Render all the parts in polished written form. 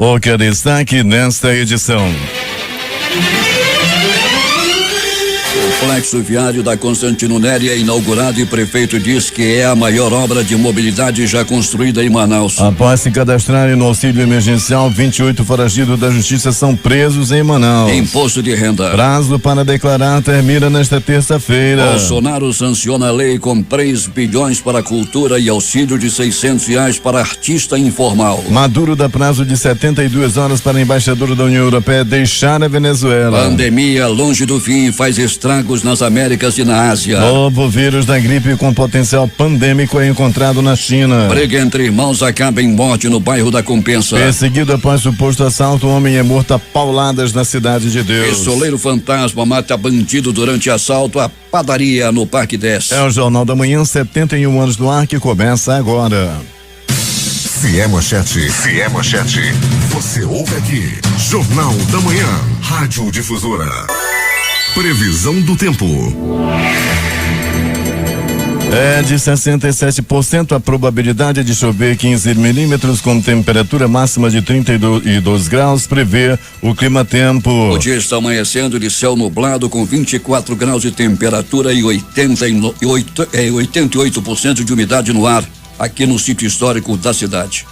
O que é destaque nesta edição? O complexo viário da Constantino Neri é inaugurado e prefeito diz que é a maior obra de mobilidade já construída em Manaus. Após se cadastrarem no auxílio emergencial, 28 foragidos da justiça são presos em Manaus. Imposto de renda. Prazo para declarar termina nesta terça-feira. Bolsonaro sanciona a lei com 3 bilhões para a cultura e auxílio de R$ 600 para artista informal. Maduro dá prazo de 72 horas para embaixador da União Europeia deixar a Venezuela. Pandemia longe do fim faz estragos nas Américas e na Ásia. Novo vírus da gripe com potencial pandêmico é encontrado na China. Briga entre irmãos acaba em morte no bairro da Compensa. Perseguido após suposto assalto, um homem é morto a pauladas na Cidade de Deus. Pistoleiro fantasma mata bandido durante assalto à padaria no Parque 10. É o Jornal da Manhã, 71 anos do ar, que começa agora. Se é manchete, você ouve aqui. Jornal da Manhã, Rádio Difusora. Previsão do tempo. É de 67% a probabilidade de chover 15 milímetros com temperatura máxima de 32 graus, prevê o Climatempo. O dia está amanhecendo de céu nublado com 24 graus de temperatura e 88% de umidade no ar aqui no sítio histórico da cidade.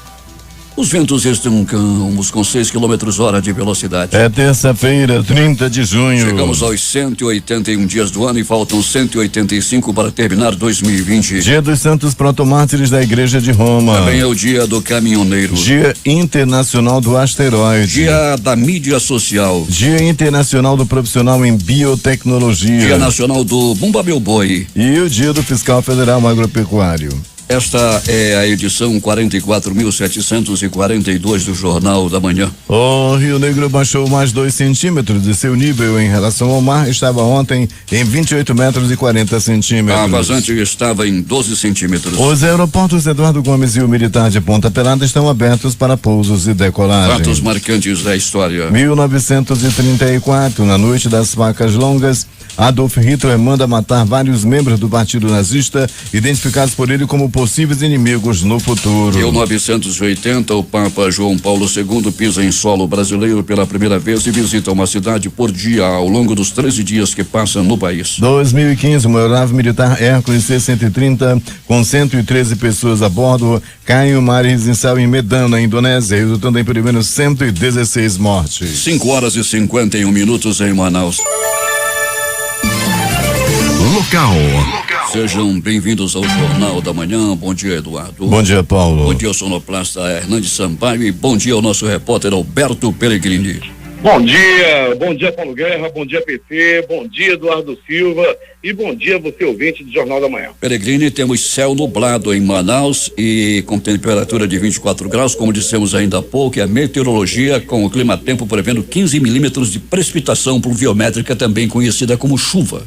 Os ventos estão calmos com 6 km/h de velocidade. É terça-feira, 30 de junho. Chegamos aos 181 dias do ano e faltam 185 para terminar 2020. Dia dos Santos Protomártires da Igreja de Roma. Também é o dia do caminhoneiro. Dia Internacional do Asteroide. Dia da mídia social. Dia Internacional do Profissional em Biotecnologia. Dia Nacional do Bumba Meu Boi. E o Dia do Fiscal Federal Agropecuário. Esta é a edição 44.742 do Jornal da Manhã. O Rio Negro baixou mais 2 centímetros de seu nível em relação ao mar. Estava ontem em 28 metros e 40 centímetros. A vazante estava em 12 centímetros. Os aeroportos Eduardo Gomes e o Militar de Ponta Pelada estão abertos para pousos e decolagens. Fatos marcantes da história. 1934, na noite das facas longas, Adolf Hitler manda matar vários membros do Partido Nazista, identificados por ele como possíveis inimigos no futuro. Em 1980, o Papa João Paulo II pisa em solo brasileiro pela primeira vez e visita uma cidade por dia ao longo dos 13 dias que passa no país. 2015, uma aeronave militar Hércules C-130 com 113 pessoas a bordo cai em um mar residencial em Medan, na Indonésia, resultando em pelo menos 116 mortes. 5h51 em Manaus. Local. Sejam bem-vindos ao Jornal da Manhã. Bom dia, Eduardo. Bom dia, Paulo. Bom dia ao sonoplasta Hernandes Sampaio e bom dia ao nosso repórter Alberto Pellegrini. Bom dia Paulo Guerra, bom dia PT, bom dia Eduardo Silva e bom dia você ouvinte do Jornal da Manhã. Pellegrini, temos céu nublado em Manaus e com temperatura de 24 graus, como dissemos ainda há pouco, e a meteorologia com o Climatempo prevendo 15 milímetros de precipitação pluviométrica, também conhecida como chuva.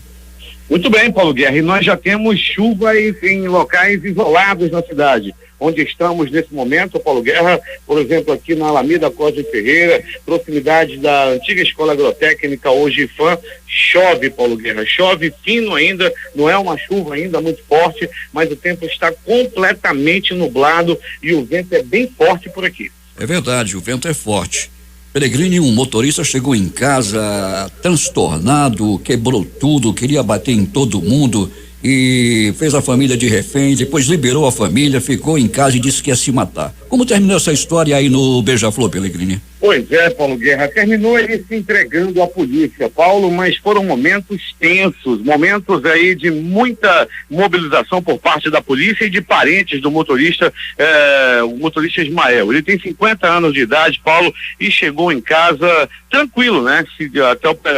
Muito bem, Paulo Guerra, e nós já temos chuvas em locais isolados na cidade. Onde estamos nesse momento, Paulo Guerra, por exemplo, aqui na Alameda Cosme Ferreira, proximidade da antiga Escola Agrotécnica, hoje IFAM, chove, Paulo Guerra, chove fino ainda, não é uma chuva ainda muito forte, mas o tempo está completamente nublado e o vento é bem forte por aqui. É verdade, o vento é forte. Pellegrini, um motorista chegou em casa transtornado, quebrou tudo, queria bater em todo mundo e fez a família de refém, depois liberou a família, ficou em casa e disse que ia se matar. Como terminou essa história aí no Beija-Flor, Pellegrini? Pois é, Paulo Guerra, terminou ele se entregando à polícia, Paulo, mas foram momentos tensos, momentos aí de muita mobilização por parte da polícia e de parentes do motorista, o motorista Ismael. Ele tem 50 anos de idade, Paulo, e chegou em casa tranquilo, né?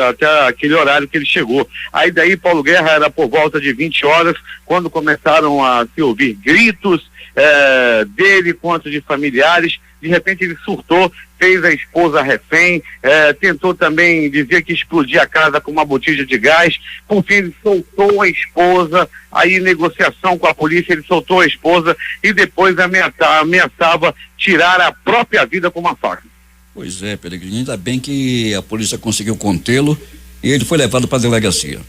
Até aquele horário que ele chegou. Aí daí, Paulo Guerra, era por volta de 20 horas, quando começaram a se ouvir gritos dele quanto de familiares. De repente ele surtou, fez a esposa refém, tentou também dizer que explodia a casa com uma botija de gás. Por fim ele soltou a esposa, aí negociação com a polícia, ele soltou a esposa e depois ameaçava tirar a própria vida com uma faca. Pois é, Pellegrini, ainda bem que a polícia conseguiu contê-lo e ele foi levado para a delegacia.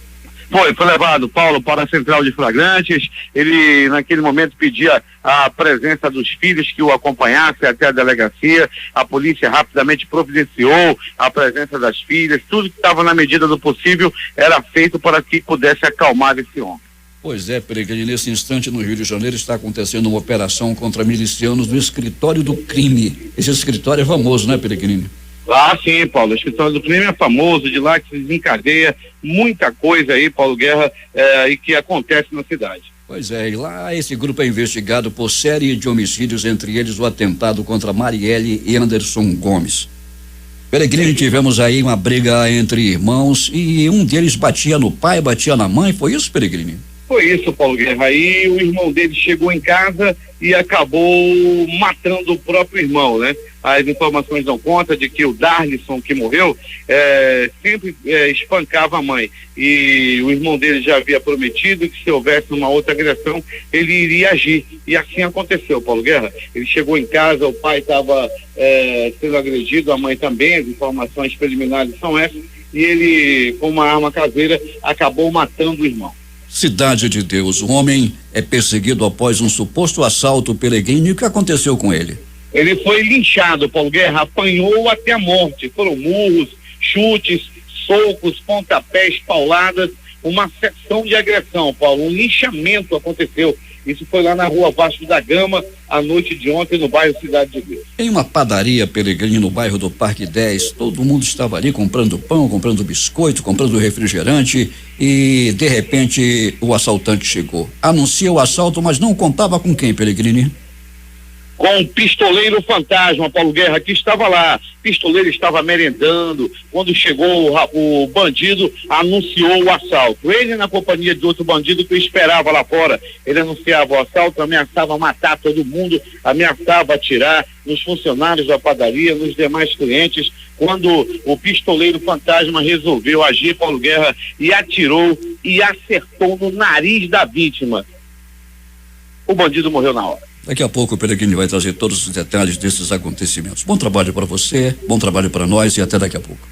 Foi levado, Paulo, para a central de flagrantes. Ele, naquele momento, pedia a presença dos filhos que o acompanhassem até a delegacia. A polícia rapidamente providenciou a presença das filhas. Tudo que estava na medida do possível era feito para que pudesse acalmar esse homem. Pois é, Peregrino, nesse instante no Rio de Janeiro está acontecendo uma operação contra milicianos no escritório do crime. Esse escritório é famoso, né, Peregrino? Ah, sim, Paulo, o escritório do crime é famoso, de lá que se desencadeia muita coisa aí, Paulo Guerra, e que acontece na cidade. Pois é, e lá esse grupo é investigado por série de homicídios, entre eles o atentado contra Marielle e Anderson Gomes. Peregrino, tivemos aí uma briga entre irmãos e um deles batia no pai, batia na mãe, foi isso, Peregrino? Foi isso, Paulo Guerra. Aí o irmão dele chegou em casa e acabou matando o próprio irmão, né? As informações dão conta de que o Darlison, que morreu, sempre espancava a mãe. E o irmão dele já havia prometido que se houvesse uma outra agressão, ele iria agir. E assim aconteceu, Paulo Guerra. Ele chegou em casa, o pai estava sendo agredido, a mãe também, as informações preliminares são essas, e ele, com uma arma caseira, acabou matando o irmão. Cidade de Deus, o homem é perseguido após um suposto assalto, Peregrino, e o que aconteceu com ele? Ele foi linchado, Paulo Guerra, apanhou até a morte. Foram murros, chutes, socos, pontapés, pauladas, uma secção de agressão, Paulo. Um linchamento aconteceu. Isso foi lá na rua Vasco da Gama, à noite de ontem, no bairro Cidade de Deus. Em uma padaria, Peregrino, no bairro do Parque 10, todo mundo estava ali comprando pão, comprando biscoito, comprando refrigerante e, de repente, o assaltante chegou. Anuncia o assalto, mas não contava com quem, Peregrino? Com o pistoleiro fantasma, Paulo Guerra, que estava lá. Pistoleiro estava merendando. Quando chegou o bandido, anunciou o assalto. Ele, na companhia de outro bandido que o esperava lá fora, ele anunciava o assalto, ameaçava matar todo mundo, ameaçava atirar nos funcionários da padaria, nos demais clientes. Quando o pistoleiro fantasma resolveu agir, Paulo Guerra, e atirou e acertou no nariz da vítima. O bandido morreu na hora. Daqui a pouco o Peregrino vai trazer todos os detalhes desses acontecimentos. Bom trabalho para você, bom trabalho para nós e até daqui a pouco.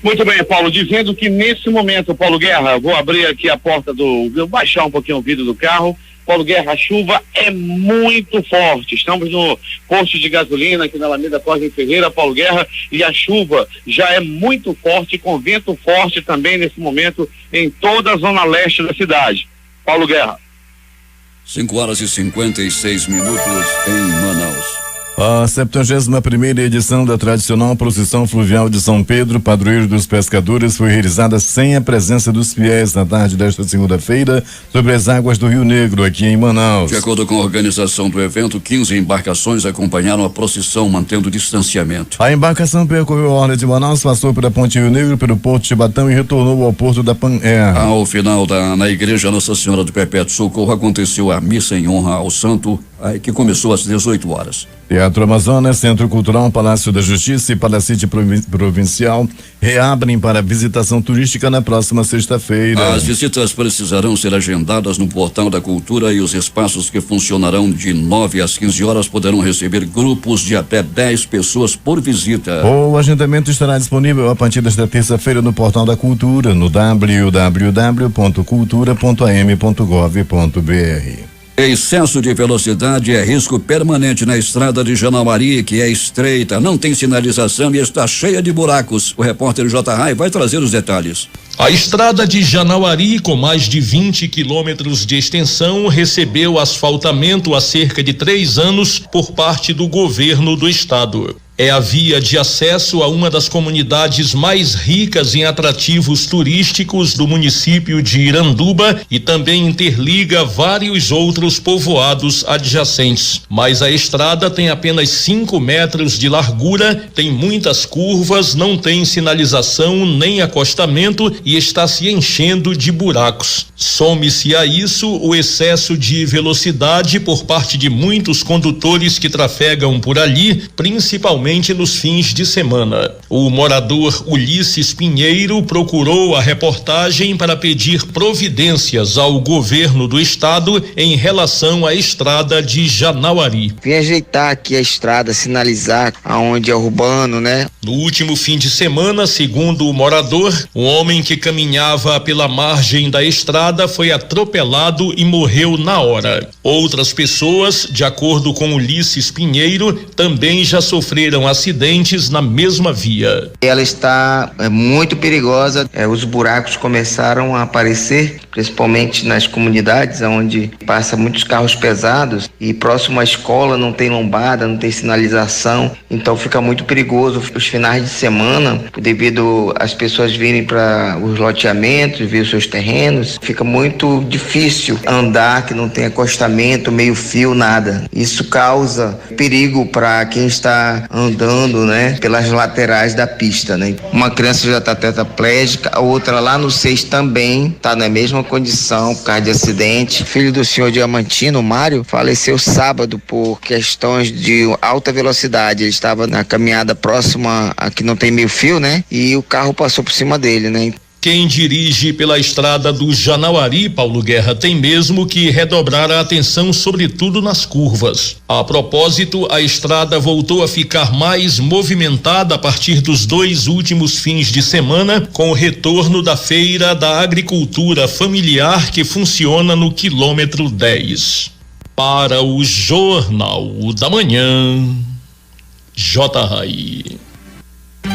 Muito bem, Paulo, dizendo que nesse momento, Paulo Guerra, vou abrir aqui a porta vou baixar um pouquinho o vidro do carro. Paulo Guerra, a chuva é muito forte. Estamos no posto de gasolina aqui na Alameda Cosme Ferreira, Paulo Guerra, e a chuva já é muito forte, com vento forte também nesse momento em toda a zona leste da cidade. Paulo Guerra. 5h56 em Manaus. A 71ª edição da tradicional procissão fluvial de São Pedro, padroeiro dos pescadores, foi realizada sem a presença dos fiéis na tarde desta segunda-feira sobre as águas do Rio Negro, aqui em Manaus. De acordo com a organização do evento, 15 embarcações acompanharam a procissão, mantendo distanciamento. A embarcação percorreu a orla de Manaus, passou pela Ponte Rio Negro, pelo Porto de Chibatão e retornou ao Porto da Pan-Air. Ao final na igreja Nossa Senhora do Perpétuo Socorro, aconteceu a missa em honra ao santo, que começou às 18 horas. Teatro Amazonas, Centro Cultural, Palácio da Justiça e Palacete Provincial reabrem para visitação turística na próxima sexta-feira. As visitas precisarão ser agendadas no Portal da Cultura e os espaços que funcionarão de 9 às 15 horas poderão receber grupos de até 10 pessoas por visita. O agendamento estará disponível a partir desta terça-feira no Portal da Cultura, no www.cultura.am.gov.br. Excesso de velocidade é risco permanente na estrada de Janauari, que é estreita, não tem sinalização e está cheia de buracos. O repórter J. Rai vai trazer os detalhes. A estrada de Janauari, com mais de 20 quilômetros de extensão, recebeu asfaltamento há cerca de 3 anos por parte do governo do estado. É a via de acesso a uma das comunidades mais ricas em atrativos turísticos do município de Iranduba e também interliga vários outros povoados adjacentes. Mas a estrada tem apenas 5 metros de largura, tem muitas curvas, não tem sinalização nem acostamento e está se enchendo de buracos. Some-se a isso o excesso de velocidade por parte de muitos condutores que trafegam por ali, principalmente principalmente nos fins de semana. O morador Ulisses Pinheiro procurou a reportagem para pedir providências ao governo do estado em relação à estrada de Janauari. Vim ajeitar aqui a estrada, sinalizar aonde é urbano, né? No último fim de semana, segundo o morador, um homem que caminhava pela margem da estrada foi atropelado e morreu na hora. Outras pessoas, de acordo com Ulisses Pinheiro, também já sofreram acidentes na mesma via. Ela está muito perigosa, os buracos começaram a aparecer, principalmente nas comunidades onde passa muitos carros pesados e próximo à escola não tem lombada, não tem sinalização, então fica muito perigoso os finais de semana, devido às pessoas virem para os loteamentos, ver os seus terrenos, fica muito difícil andar, que não tem acostamento, meio fio, nada. Isso causa perigo para quem está andando, né, pelas laterais da pista, né? Uma criança já está tetraplégica, a outra lá no 6 também está na mesma condição por causa de acidente. Filho do senhor Diamantino, Mário, faleceu sábado por questões de alta velocidade. Ele estava na caminhada próxima a que não tem meio fio, né? E o carro passou por cima dele, né? Quem dirige pela estrada do Janauari, Paulo Guerra, tem mesmo que redobrar a atenção, sobretudo nas curvas. A propósito, a estrada voltou a ficar mais movimentada a partir dos 2 últimos fins de semana, com o retorno da Feira da Agricultura Familiar, que funciona no quilômetro 10. Para o Jornal da Manhã, J. Rai.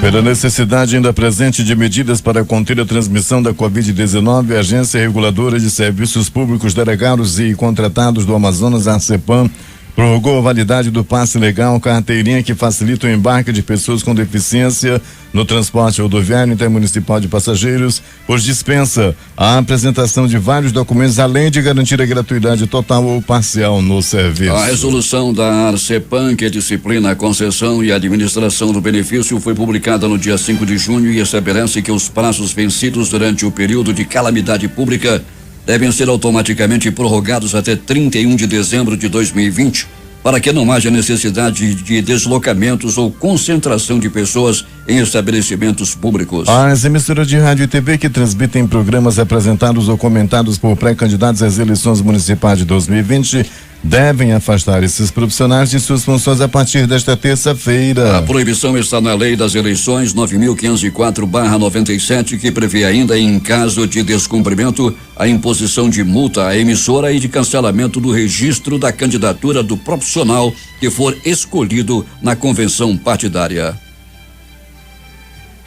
Pela necessidade ainda presente de medidas para conter a transmissão da Covid-19, a Agência Reguladora de Serviços Públicos Delegados e Contratados do Amazonas, a ACEPAM, prorrogou a validade do passe legal carteirinha que facilita o embarque de pessoas com deficiência no transporte rodoviário intermunicipal de passageiros, pois dispensa a apresentação de vários documentos, além de garantir a gratuidade total ou parcial no serviço. A resolução da ARCEPAM, que disciplina a concessão e a administração do benefício, foi publicada no dia 5 de junho e estabelece que os prazos vencidos durante o período de calamidade pública devem ser automaticamente prorrogados até 31 de dezembro de 2020, para que não haja necessidade de deslocamentos ou concentração de pessoas em estabelecimentos públicos. As emissoras de rádio e TV que transmitem programas apresentados ou comentados por pré-candidatos às eleições municipais de 2020 devem afastar esses profissionais de suas funções a partir desta terça-feira. A proibição está na Lei das Eleições 9.504/97, que prevê ainda, em caso de descumprimento, a imposição de multa à emissora e de cancelamento do registro da candidatura do profissional que for escolhido na convenção partidária.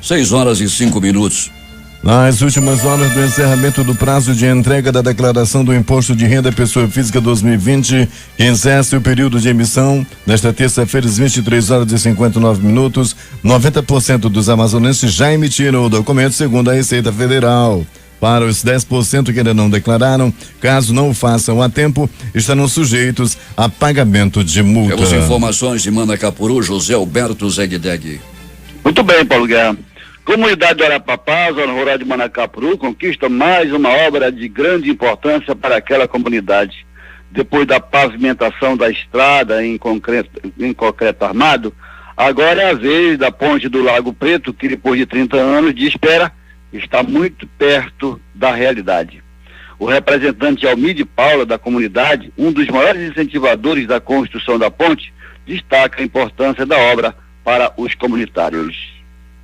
6:05. Nas últimas horas do encerramento do prazo de entrega da declaração do Imposto de Renda Pessoa Física 2020, que encerra o período de emissão, nesta terça-feira, às 23h59, 90% dos amazonenses já emitiram o documento, segundo a Receita Federal. Para os 10% que ainda não declararam, caso não o façam a tempo, estarão sujeitos a pagamento de multa. Temos informações de Manacapuru, José Alberto Zegdeg. Muito bem, Paulo Guerra. Comunidade do Arapapá, zona rural de Manacapuru, conquista mais uma obra de grande importância para aquela comunidade. Depois da pavimentação da estrada em concreto armado, agora é a vez da ponte do Lago Preto, que depois de 30 anos de espera, está muito perto da realidade. O representante Almide Paula, da comunidade, um dos maiores incentivadores da construção da ponte, destaca a importância da obra para os comunitários.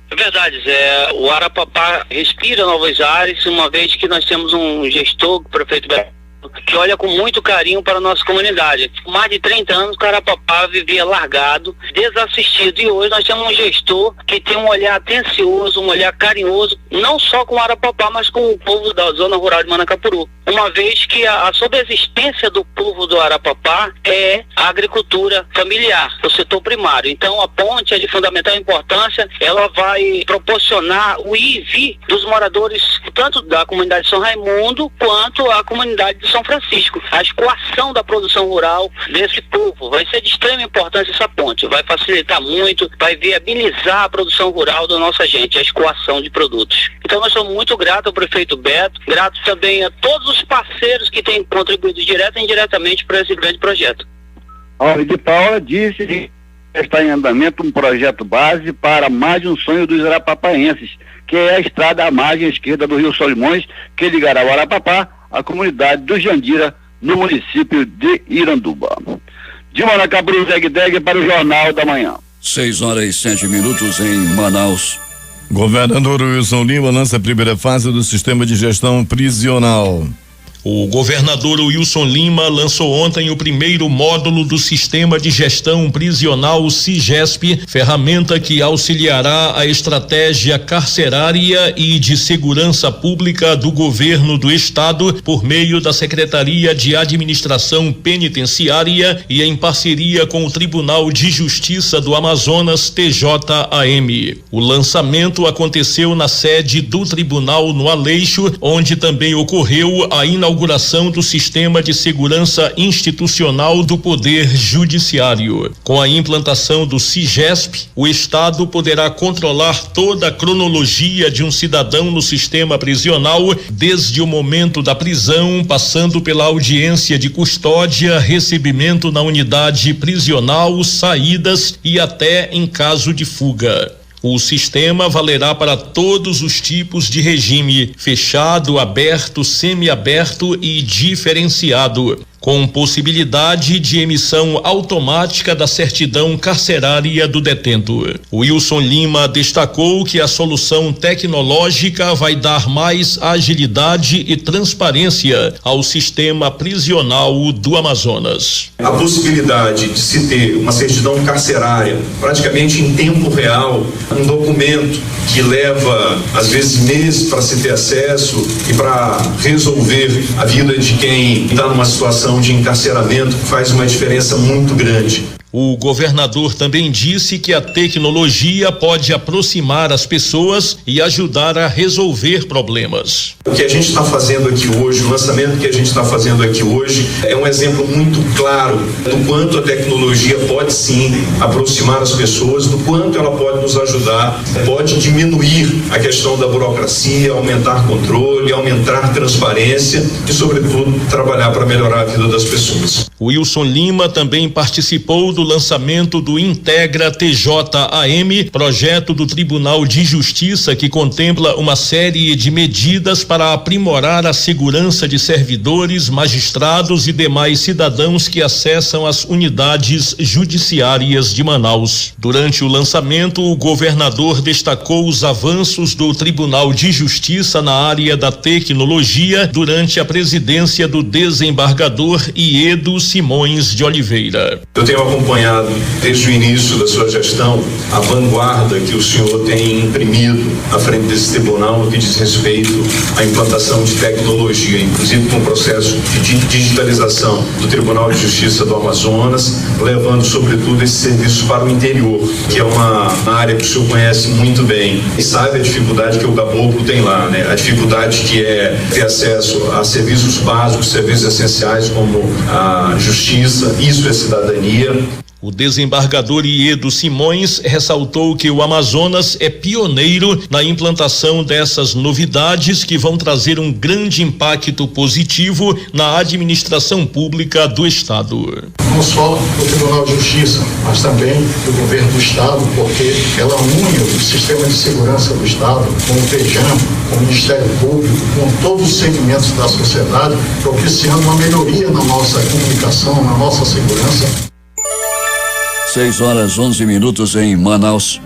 É verdade, Zé. O Arapapá respira novos ares, uma vez que nós temos um gestor, o prefeito Beto, que olha com muito carinho para a nossa comunidade. Por mais de 30 anos, o Arapapá vivia largado, desassistido, e hoje nós temos um gestor que tem um olhar atencioso, um olhar carinhoso, não só com o Arapapá, mas com o povo da zona rural de Manacapuru. Uma vez que a sobreexistência do povo do Arapapá é a agricultura familiar, o setor primário. Então a ponte é de fundamental importância, ela vai proporcionar o ir e vir dos moradores, tanto da comunidade de São Raimundo, quanto a comunidade de São Francisco. A escoação da produção rural desse povo vai ser de extrema importância essa ponte, vai facilitar muito, vai viabilizar a produção rural da nossa gente, a escoação de produtos. Então nós somos muito gratos ao prefeito Beto, gratos também a todos os parceiros que têm contribuído direto e indiretamente para esse grande projeto. A Almide Paula disse que está em andamento um projeto base para mais um sonho dos arapapaenses, que é a estrada à margem esquerda do Rio Solimões, que ligará o Arapapá à comunidade do Jandira, no município de Iranduba. De Manacapuru, Zeg para o Jornal da Manhã. 6h07 em Manaus. Governador Wilson Lima lança a primeira fase do sistema de gestão prisional. O governador Wilson Lima lançou ontem o primeiro módulo do Sistema de Gestão Prisional SIGESP, ferramenta que auxiliará a estratégia carcerária e de segurança pública do governo do estado por meio da Secretaria de Administração Penitenciária e em parceria com o Tribunal de Justiça do Amazonas, TJAM. O lançamento aconteceu na sede do tribunal no Aleixo, onde também ocorreu a inauguração do Sistema de Segurança Institucional do Poder Judiciário. Com a implantação do SIGESP, o Estado poderá controlar toda a cronologia de um cidadão no sistema prisional, desde o momento da prisão, passando pela audiência de custódia, recebimento na unidade prisional, saídas e até em caso de fuga. O sistema valerá para todos os tipos de regime: fechado, aberto, semiaberto e diferenciado, com possibilidade de emissão automática da certidão carcerária do detento. Wilson Lima destacou que a solução tecnológica vai dar mais agilidade e transparência ao sistema prisional do Amazonas. A possibilidade de se ter uma certidão carcerária praticamente em tempo real, um documento que leva às vezes meses para se ter acesso e para resolver a vida de quem está numa situação de encarceramento, faz uma diferença muito grande. O governador também disse que a tecnologia pode aproximar as pessoas e ajudar a resolver problemas. O que a gente está fazendo aqui hoje, o lançamento que a gente está fazendo aqui hoje, é um exemplo muito claro do quanto a tecnologia pode sim aproximar as pessoas, do quanto ela pode nos ajudar, pode diminuir a questão da burocracia, aumentar controle, aumentar transparência e, sobretudo, trabalhar para melhorar a vida das pessoas. Wilson Lima também participou do lançamento do Integra TJAM, projeto do Tribunal de Justiça que contempla uma série de medidas para aprimorar a segurança de servidores, magistrados e demais cidadãos que acessam as unidades judiciárias de Manaus. Durante o lançamento, o governador destacou os avanços do Tribunal de Justiça na área da tecnologia durante a presidência do desembargador Iedo Simões de Oliveira. Eu tenho acompanhado desde o início da sua gestão a vanguarda que o senhor tem imprimido à frente desse tribunal no que diz respeito à implantação de tecnologia, inclusive com o processo de digitalização do Tribunal de Justiça do Amazonas, levando sobretudo esse serviço para o interior, que é uma área que o senhor conhece muito bem e sabe a dificuldade que o caboclo tem lá, né? A dificuldade que é ter acesso a serviços básicos, serviços essenciais como a justiça, isso é cidadania. O desembargador Iedo Simões ressaltou que o Amazonas é pioneiro na implantação dessas novidades que vão trazer um grande impacto positivo na administração pública do estado. Não só do Tribunal de Justiça, mas também do governo do estado, porque ela une o sistema de segurança do estado com o PEJAM, com o Ministério Público, com todos os segmentos da sociedade, propiciando uma melhoria na nossa comunicação, na nossa segurança. 6h11 em Manaus.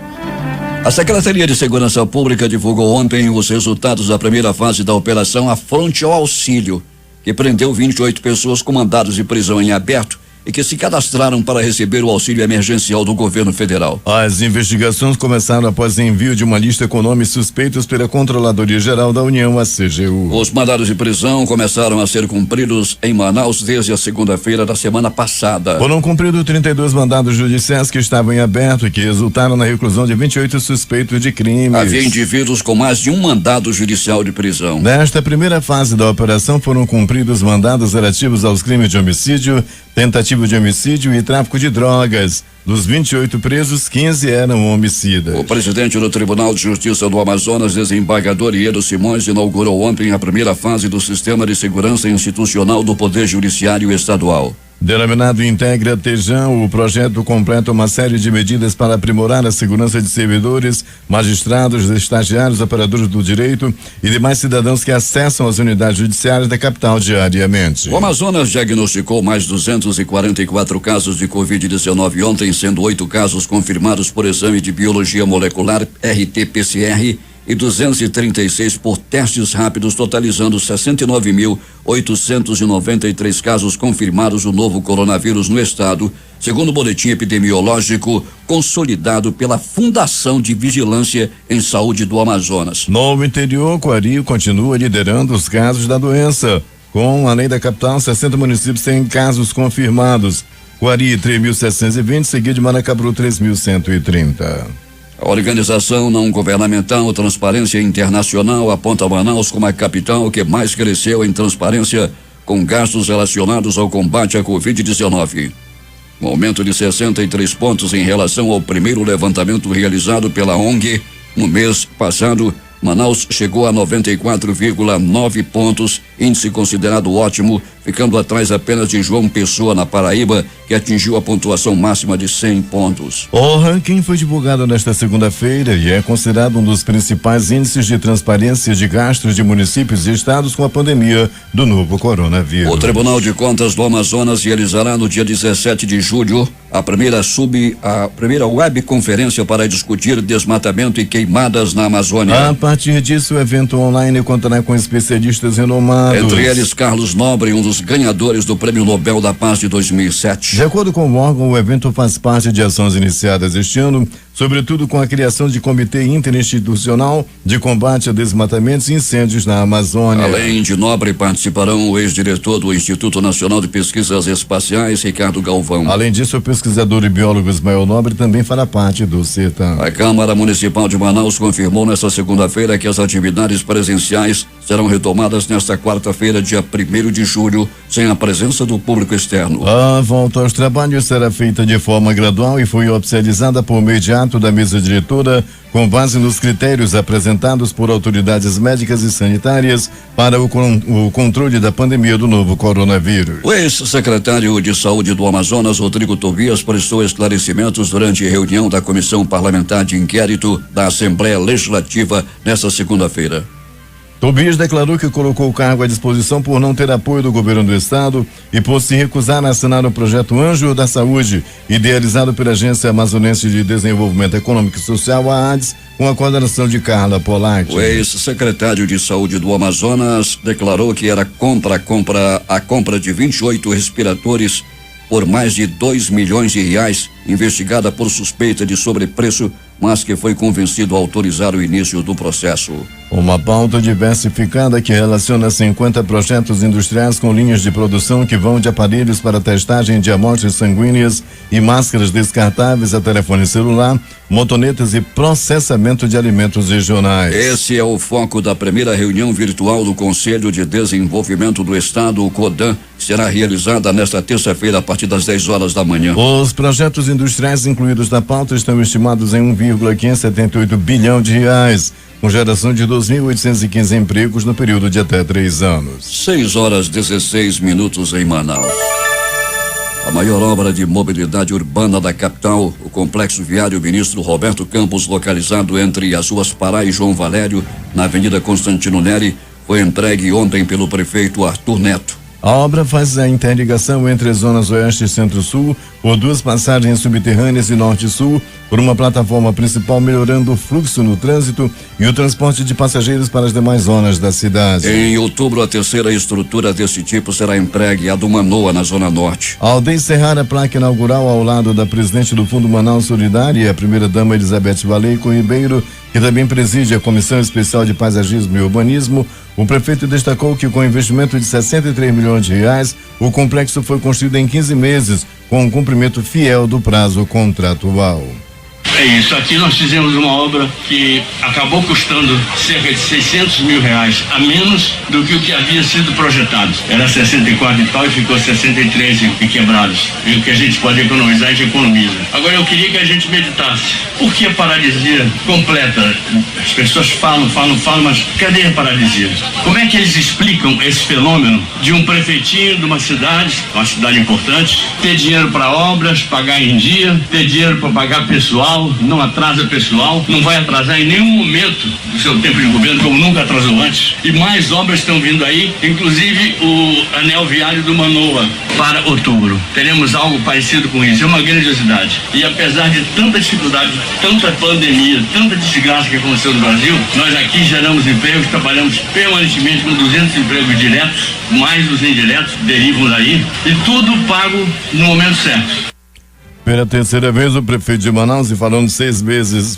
A Secretaria de Segurança Pública divulgou ontem os resultados da primeira fase da operação Afronte ao Auxílio, que prendeu 28 pessoas com mandados de prisão em aberto e que se cadastraram para receber o auxílio emergencial do governo federal. As investigações começaram após envio de uma lista com nomes suspeitos pela Controladoria Geral da União, a CGU. Os mandados de prisão começaram a ser cumpridos em Manaus desde a segunda-feira da semana passada. Foram cumpridos 32 mandados judiciais que estavam em aberto e que resultaram na reclusão de 28 suspeitos de crimes. Havia indivíduos com mais de um mandado judicial de prisão. Nesta primeira fase da operação foram cumpridos mandados relativos aos crimes de homicídio, tentativa de homicídio e tráfico de drogas. Dos 28 presos, 15 eram homicidas. O presidente do Tribunal de Justiça do Amazonas, desembargador Iedo Simões, inaugurou ontem a primeira fase do Sistema de Segurança Institucional do Poder Judiciário Estadual. Denominado Integra Tejão, o projeto completa uma série de medidas para aprimorar a segurança de servidores, magistrados, estagiários, operadores do direito e demais cidadãos que acessam as unidades judiciárias da capital diariamente. O Amazonas diagnosticou mais 244 casos de Covid-19 ontem, sendo 8 casos confirmados por exame de biologia molecular RT-PCR e 236 por testes rápidos, totalizando 69.893 casos confirmados do novo coronavírus no estado, segundo o boletim epidemiológico consolidado pela Fundação de Vigilância em Saúde do Amazonas. No interior, Coari continua liderando os casos da doença, com, além da capital, 60 municípios têm casos confirmados. Coari 3.720, seguido de Maracapuru 3.130. A organização não governamental Transparência Internacional aponta Manaus como a capital que mais cresceu em transparência com gastos relacionados ao combate à Covid-19. Um aumento de 63 pontos em relação ao primeiro levantamento realizado pela ONG. No mês passado, Manaus chegou a 94,9 pontos, índice considerado ótimo, ficando atrás apenas de João Pessoa, na Paraíba, que atingiu a pontuação máxima de 100 pontos. O ranking foi divulgado nesta segunda-feira e é considerado um dos principais índices de transparência de gastos de municípios e estados com a pandemia do novo coronavírus. O Tribunal de Contas do Amazonas realizará no dia 17 de julho a primeira webconferência para discutir desmatamento e queimadas na Amazônia. A partir disso, o evento online contará com especialistas renomados. Entre eles, Carlos Nobre, um dos ganhadores do Prêmio Nobel da Paz de 2007. De acordo com o órgão, o evento faz parte de ações iniciadas este ano, sobretudo com a criação de comitê interinstitucional de combate a desmatamentos e incêndios na Amazônia. Além de Nobre, participarão o ex-diretor do Instituto Nacional de Pesquisas Espaciais, Ricardo Galvão. Além disso, o pesquisador e biólogo Ismael Nobre também fará parte do CETAM. A Câmara Municipal de Manaus confirmou nesta segunda-feira que as atividades presenciais serão retomadas nesta quarta-feira, dia 1º de julho, sem a presença do público externo. A volta aos trabalhos será feita de forma gradual e foi oficializada por meio de ato da mesa diretora, com base nos critérios apresentados por autoridades médicas e sanitárias para o controle da pandemia do novo coronavírus. O ex-secretário de Saúde do Amazonas, Rodrigo Tobias, prestou esclarecimentos durante a reunião da Comissão Parlamentar de Inquérito da Assembleia Legislativa nesta segunda-feira. Tobias declarou que colocou o cargo à disposição por não ter apoio do governo do estado e por se recusar a assinar o projeto Anjo da Saúde, idealizado pela Agência Amazonense de Desenvolvimento Econômico e Social, a ADES, com a coordenação de Carla Polatti. O ex-secretário de Saúde do Amazonas declarou que era contra a compra de 28 respiradores por mais de R$2 milhões, investigada por suspeita de sobrepreço, mas que foi convencido a autorizar o início do processo. Uma pauta diversificada que relaciona 50 projetos industriais com linhas de produção que vão de aparelhos para testagem de amostras sanguíneas e máscaras descartáveis a telefone celular, motonetas e processamento de alimentos regionais. Esse é o foco da primeira reunião virtual do Conselho de Desenvolvimento do Estado, o CODAN, que será realizada nesta terça-feira a partir das 10 horas da manhã. Os projetos industriais incluídos na pauta estão estimados em R$1,578 bilhão, com geração de 2.815 empregos no período de até 3 anos. 6h16 em Manaus. A maior obra de mobilidade urbana da capital, o Complexo Viário Ministro Roberto Campos, localizado entre as ruas Pará e João Valério, na Avenida Constantino Neri, foi entregue ontem pelo prefeito Arthur Neto. A obra faz a interligação entre as zonas Oeste e Centro-Sul por 2 passagens subterrâneas e Norte-Sul por uma plataforma principal, melhorando o fluxo no trânsito e o transporte de passageiros para as demais zonas da cidade. Em outubro, a terceira estrutura desse tipo será entregue, a do Manoa, na Zona Norte. Ao encerrar a placa inaugural ao lado da presidente do Fundo Manaus Solidária, a primeira-dama Elizabeth Valeico Ribeiro, que também preside a Comissão Especial de Paisagismo e Urbanismo, o prefeito destacou que com investimento de R$63 milhões, o complexo foi construído em 15 meses, com um cumprimento fiel do prazo contratual. É isso, aqui nós fizemos uma obra que acabou custando cerca de R$600 mil a menos do que o que havia sido projetado. Era 64 e tal e ficou 63 e quebrados. E o que a gente pode economizar, a gente economiza. Agora eu queria que a gente meditasse. Por que a paralisia completa? As pessoas falam, mas cadê a paralisia? Como é que eles explicam esse fenômeno de um prefeitinho de uma cidade importante, ter dinheiro para obras, pagar em dia, ter dinheiro para pagar pessoal, não atrasa pessoal, não vai atrasar em nenhum momento do seu tempo de governo, como nunca atrasou antes, e mais obras estão vindo aí, inclusive o anel viário do Manoa para outubro. Teremos algo parecido com isso, é uma grandiosidade. E apesar de tanta dificuldade, tanta pandemia, tanta desgraça que aconteceu no Brasil, nós aqui geramos empregos, trabalhamos permanentemente com 200 empregos diretos, mais os indiretos derivam daí, e tudo pago no momento certo. Pela terceira vez, o prefeito de Manaus, e falando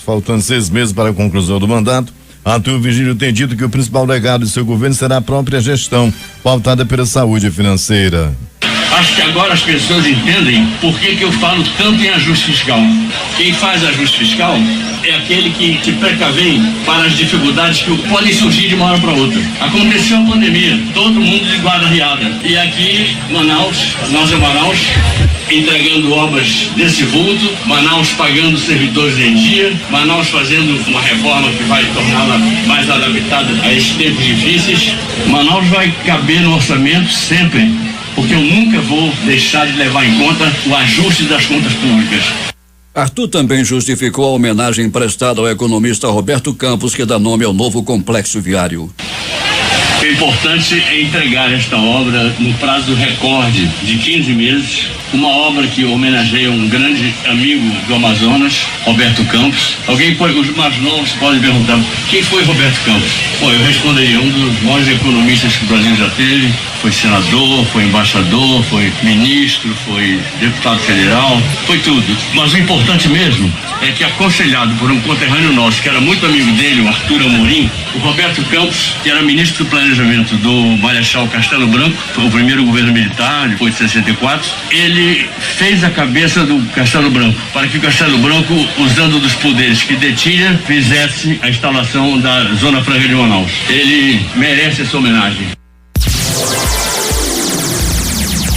faltando 6 meses para a conclusão do mandato, Arthur Virgílio tem dito que o principal legado de seu governo será a própria gestão, pautada pela saúde financeira. Acho que agora as pessoas entendem por que eu falo tanto em ajuste fiscal. Quem faz ajuste fiscal é aquele que se precavém para as dificuldades que podem surgir de uma hora para outra. Aconteceu a pandemia, todo mundo de guarda riada. E aqui, Manaus, entregando obras desse vulto, Manaus pagando servidores em dia, Manaus fazendo uma reforma que vai torná-la mais adaptada a esses tempos difíceis. Manaus vai caber no orçamento sempre, porque eu nunca vou deixar de levar em conta o ajuste das contas públicas. Arthur também justificou a homenagem prestada ao economista Roberto Campos, que dá nome ao novo complexo viário. O importante é entregar esta obra no prazo recorde de 15 meses, uma obra que homenageia um grande amigo do Amazonas, Roberto Campos. Os mais novos podem perguntar, quem foi Roberto Campos? Eu responderia, um dos maiores economistas que o Brasil já teve, foi senador, foi embaixador, foi ministro, foi deputado federal, foi tudo. Mas o importante mesmo é que, aconselhado por um conterrâneo nosso, que era muito amigo dele, o Arthur Amorim, o Roberto Campos, que era ministro do Planejamento do Marechal Castelo Branco, foi o primeiro governo militar, depois de 64, ele fez a cabeça do Castelo Branco, para que o Castelo Branco, usando dos poderes que detinha, fizesse a instalação da Zona Franca de Manaus. Ele merece essa homenagem.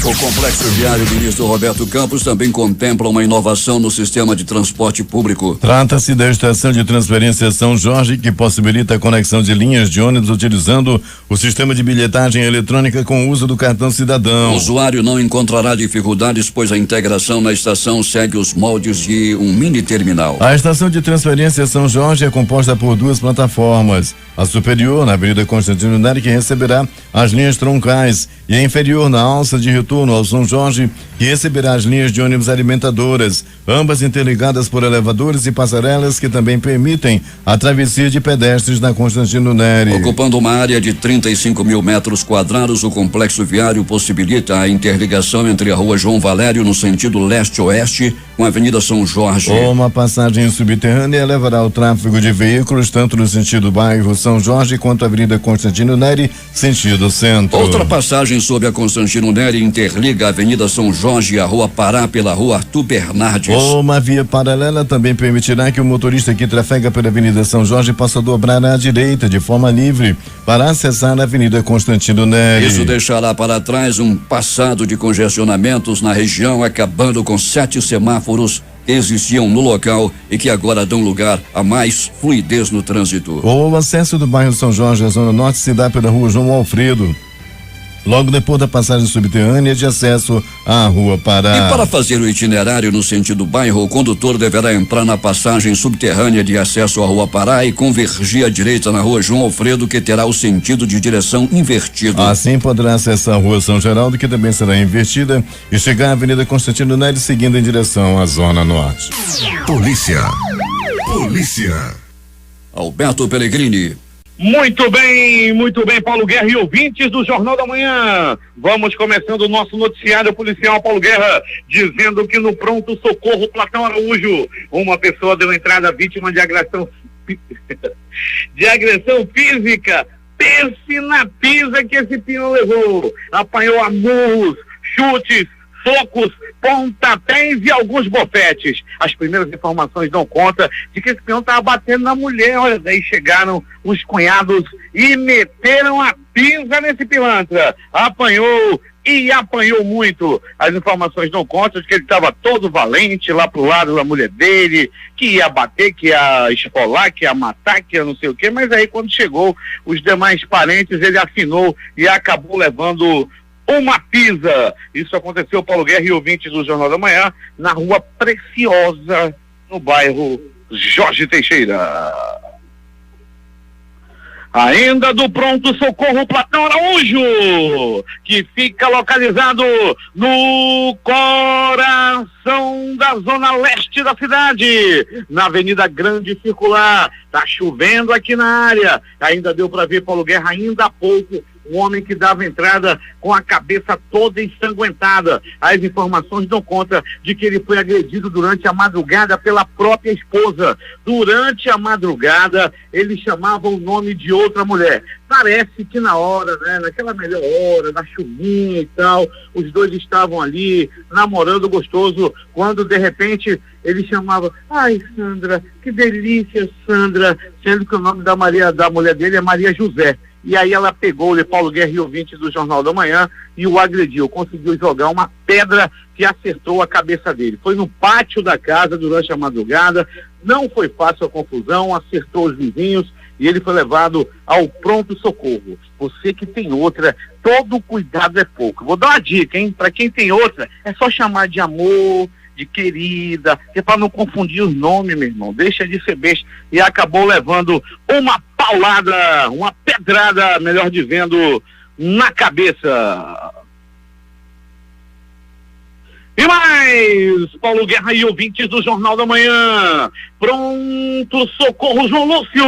O complexo viário do ministro Roberto Campos também contempla uma inovação no sistema de transporte público. Trata-se da estação de transferência São Jorge, que possibilita a conexão de linhas de ônibus utilizando o sistema de bilhetagem eletrônica com o uso do cartão cidadão. O usuário não encontrará dificuldades, pois a integração na estação segue os moldes de um mini terminal. A estação de transferência São Jorge é composta por 2 plataformas. A superior, na Avenida Constantino Neri, que receberá as linhas troncais, e a inferior, na alça de retorno ao São Jorge, que receberá as linhas de ônibus alimentadoras, ambas interligadas por elevadores e passarelas que também permitem a travessia de pedestres na Constantino Neri. Ocupando uma área de 35 mil metros quadrados, o complexo viário possibilita a interligação entre a Rua João Valério, no sentido leste-oeste, com a Avenida São Jorge. Uma passagem subterrânea levará o tráfego de veículos tanto no sentido bairro São Jorge quanto a Avenida Constantino Neri, sentido centro. Outra passagem sob a Constantino Neri interliga a Avenida São Jorge e a Rua Pará pela Rua Arthur Bernardes. Uma via paralela também permitirá que o motorista que trafega pela Avenida São Jorge possa dobrar à direita de forma livre para acessar a Avenida Constantino Neri. Isso deixará para trás um passado de congestionamentos na região, acabando com 7 semáforos que existiam no local e que agora dão lugar a mais fluidez no trânsito. O acesso do bairro São Jorge à Zona Norte se dá pela Rua João Alfredo, logo depois da passagem subterrânea de acesso à Rua Pará. E para fazer o itinerário no sentido bairro, o condutor deverá entrar na passagem subterrânea de acesso à Rua Pará e convergir à direita na Rua João Alfredo, que terá o sentido de direção invertido. Assim poderá acessar a Rua São Geraldo, que também será invertida, e chegar à Avenida Constantino Neri, seguindo em direção à Zona Norte. Polícia. Alberto Pellegrini. Muito bem, Paulo Guerra e ouvintes do Jornal da Manhã. Vamos começando o nosso noticiário policial, Paulo Guerra, dizendo que no pronto socorro Platão Araújo, uma pessoa deu entrada vítima de agressão física. Pense na pisa que esse pino levou. Apanhou a murros, chutes, socos, pontapés e alguns bofetes. As primeiras informações dão conta de que esse peão estava batendo na mulher. Olha, daí chegaram os cunhados e meteram a pisa nesse pilantra. Apanhou e apanhou muito. As informações dão conta de que ele estava todo valente lá pro lado da mulher dele, que ia bater, que ia esfolar, que ia matar, que ia não sei o quê, mas aí quando chegou os demais parentes, ele afinou e acabou levando uma pisa. Isso aconteceu, Paulo Guerra e ouvintes do Jornal da Manhã, na Rua Preciosa, no bairro Jorge Teixeira. Ainda do pronto-socorro Platão Araújo, que fica localizado no coração da zona leste da cidade, na Avenida Grande Circular. Tá chovendo aqui na área. Ainda deu para ver, Paulo Guerra, ainda há pouco, um homem que dava entrada com a cabeça toda ensanguentada. As informações dão conta de que ele foi agredido durante a madrugada pela própria esposa. Durante a madrugada, ele chamava o nome de outra mulher. Parece que na hora, né, naquela melhor hora, na chuvinha e tal, os dois estavam ali, namorando gostoso, quando de repente ele chamava, ai Sandra, que delícia Sandra, sendo que o nome da mulher dele é Maria José. E aí ela pegou o Paulo Guerra e ouvinte do Jornal da Manhã e o agrediu, conseguiu jogar uma pedra que acertou a cabeça dele. Foi no pátio da casa durante a madrugada, não foi fácil a confusão, acertou os vizinhos e ele foi levado ao pronto-socorro. Você que tem outra, todo cuidado é pouco. Vou dar uma dica, hein? Para quem tem outra, é só chamar de amor, de querida, que é para não confundir os nomes, meu irmão. Deixa de ser besta. E acabou levando uma paulada, uma pedrada, melhor dizendo, na cabeça. E mais, Paulo Guerra e ouvintes do Jornal da Manhã. Pronto, socorro, João Lúcio.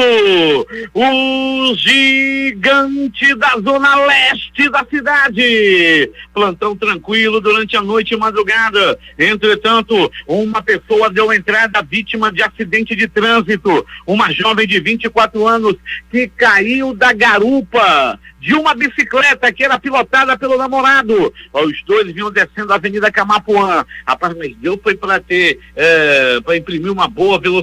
O gigante da zona leste da cidade. Plantão tranquilo durante a noite e madrugada. Entretanto, uma pessoa deu entrada vítima de acidente de trânsito. Uma jovem de 24 anos que caiu da garupa de uma bicicleta que era pilotada pelo namorado. Os dois vinham descendo a Avenida Camapuã. Rapaz, mas deu foi para para imprimir uma boa velocidade.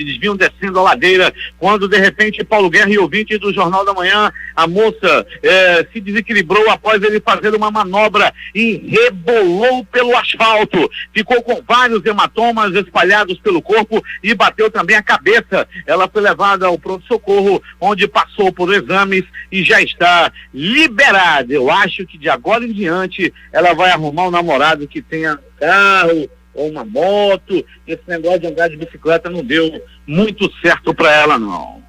Eles vinham descendo a ladeira quando de repente Paulo Guerra e ouvintes do Jornal da Manhã, a moça se desequilibrou após ele fazer uma manobra e rebolou pelo asfalto. Ficou com vários hematomas espalhados pelo corpo e bateu também a cabeça. Ela foi levada ao pronto-socorro, onde passou por exames e já está liberada. Eu acho que de agora em diante ela vai arrumar um namorado que tenha carro ou uma moto. Esse negócio de andar de bicicleta não deu muito certo para ela, não.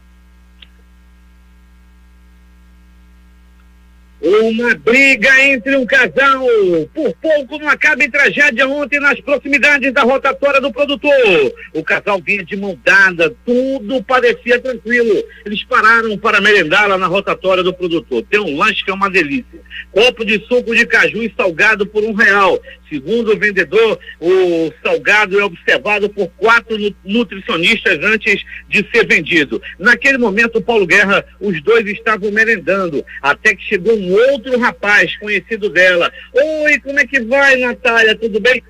Uma briga entre um casal, por pouco não acaba em tragédia ontem nas proximidades da rotatória do produtor. O casal vinha de mão dada, tudo parecia tranquilo. Eles pararam para merendar lá na rotatória do produtor. Tem um lanche que é uma delícia. Copo de suco de caju e salgado por R$1. Segundo o vendedor, o salgado é observado por 4 nutricionistas antes de ser vendido. Naquele momento, o Paulo Guerra, os dois estavam merendando, até que chegou um outro rapaz conhecido dela. Oi, como é que vai, Natália? Tudo bem?